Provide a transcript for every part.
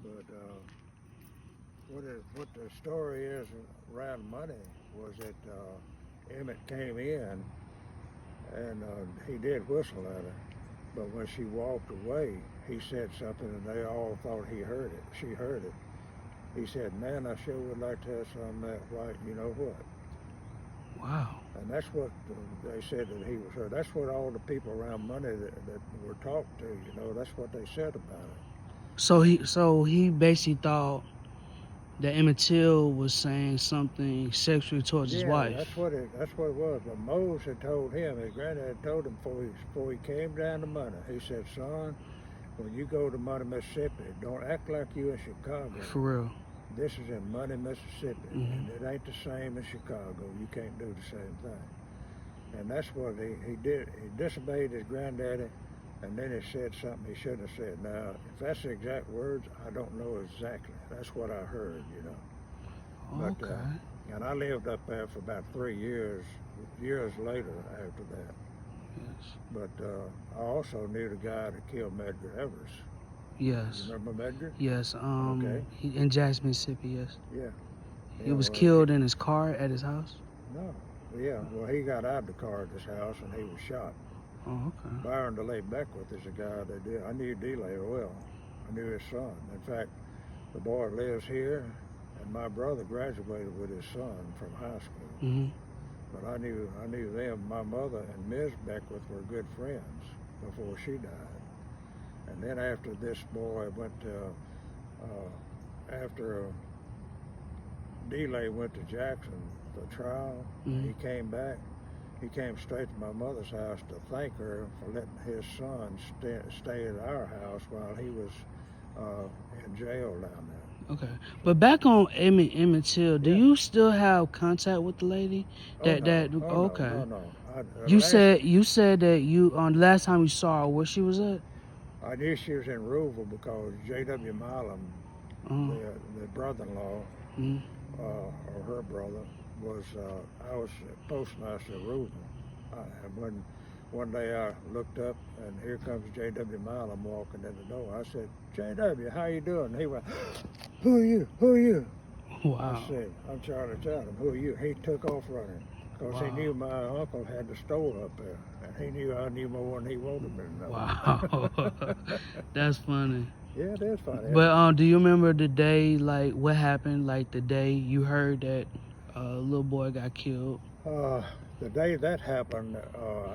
But what the story is around money was that Emmett came in and he did whistle at her, but when she walked away, he said something and they all thought he heard it. She heard it. He said, "Man, I sure would like to have some of that white, you know what?" Wow. And that's what they said that he was heard. That's what all the people around money that were talked to, you know, that's what they said about it. So he basically thought that Emmett Till was saying something sexually towards his wife. That's what it was. But Mose had told him, his granddad told him before he came down to money, he said, "Son, when you go to Money, Mississippi, don't act like you in Chicago. For real. This is in Money, Mississippi, Mm-hmm. and it ain't the same as Chicago. You can't do the same thing." And that's what he did. He disobeyed his granddaddy, and then he said something he shouldn't have said. Now, if that's the exact words, I don't know exactly. That's what I heard, you know. Okay. And I lived up there for about 3 years later after that. Yes. But I also knew the guy that killed Medgar Evers. Yes. You remember Medgar? Yes. Okay. In Jackson, Mississippi. Yes. Yeah. He was killed in his car at his house. No. Yeah. Well, he got out of the car at his house and he was shot. Oh, okay. Byron DeLay Beckwith is a guy that did. I knew DeLay well. I knew his son. In fact, the boy lives here, and my brother graduated with his son from high school. Mm-hmm. But I knew them. My mother and Ms. Beckwith were good friends before she died. And then after this boy went to, after DeLay went to Jackson for trial, Mm-hmm. he came back. He came straight to my mother's house to thank her for letting his son stay at our house while he was in jail down there. Okay. But back on Emmett Till, do you still have contact with the lady? Okay. No. You said that you on the last time you saw her, where she was at? I knew she was in Rouville because J.W. Milam, the brother-in-law, or her brother, was I was postmaster at Rouville. And when one day I looked up and here comes J.W. Milam walking in the door, I said, "J.W., how you doing?" And he went, "Who are you? Who are you?" Wow. I said, "I'm Charlie Chatham. Who are you?" He took off running because he knew my uncle had the store up there, and he knew I knew more than he wanted me to know. Wow. That's funny. Yeah, it is funny. But do you remember the day, like what happened, like the day you heard that little boy got killed? The day that happened,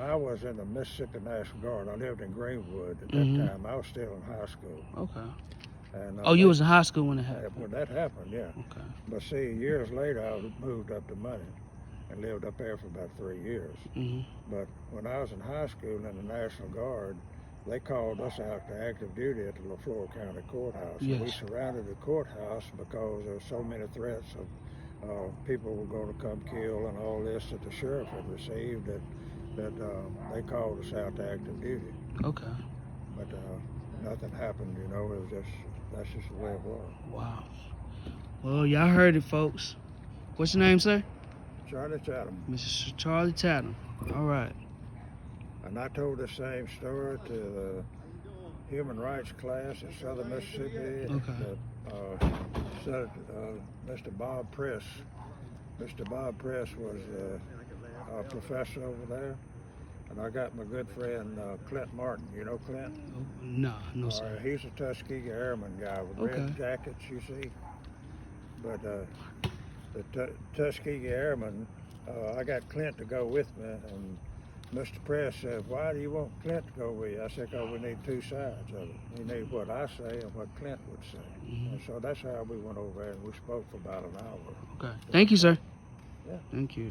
I was in the Mississippi National Guard. I lived in Greenwood at that time. I was still in high school. Okay. And, you was in high school when it happened? When that happened, yeah. Okay. But see, years later, I moved up to Money and lived up there for about 3 years. Mm-hmm. But when I was in high school in the National Guard, they called us out to active duty at the LaFleur County Courthouse. Yes. And we surrounded the courthouse because there were so many threats of people were going to come kill and all this that the sheriff had received that they called us out to active duty. Okay. But nothing happened, you know. It was that's just the way it was. Wow. Well, y'all heard it, folks. What's your name, sir? Charlie Chatham. Mr. Charlie Chatham. All right. And I told the same story to the human rights class in Southern Mississippi. Okay. Mr. Bob Press. Mr. Bob Press was a professor over there. And I got my good friend Clint Martin. You know Clint? No, sir. He's a Tuskegee Airman guy with red jackets, you see. But the Tuskegee Airmen, I got Clint to go with me, and Mr. Press said, "Why do you want Clint to go with you?" I said, "Because we need two sides of it. We need what I say and what Clint would say." And so that's how we went over there, and we spoke for about an hour. Okay. Thank you, sir. Yeah. Thank you.